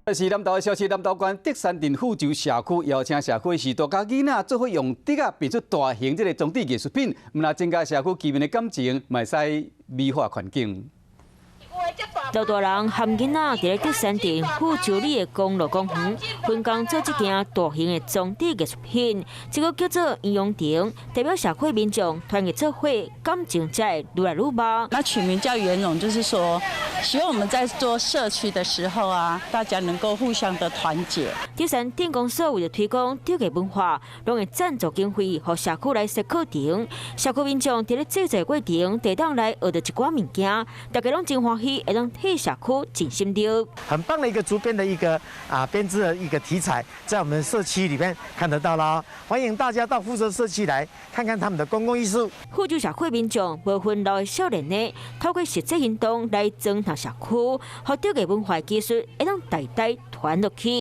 这是南投的消息，南投县德山镇富洲社区邀请社区士多甲囡仔做伙用竹啊变出大型这个装置艺术品，唔那增加社区居民的感情，嘛会使美化环境。 老大人含囡仔伫咧德山镇富洲里的公路公园，分工做这件大型的装置艺术品，这个叫做颐养亭，代表社会民众团结做伙，感情才会愈来愈浓。那取名叫圆融，就是说，希望我们在做社区的时候啊，大家能够互相的团结。德山镇公所为了推广竹艺文化，拢会赞助经费，互社区来设课程。社区民众伫咧制作过程，地当来学到一寡物件，大家拢真欢喜，会当替社区尽心着。很棒的一个竹编的一个编织的一个题材，在我们社区里面看得到啦。欢迎大家到富洲社区来看看他们的公共艺术。富洲社区民众无分老的少年的，透过实际行动来增强社区，和竹艺文化技术会当代代传落去。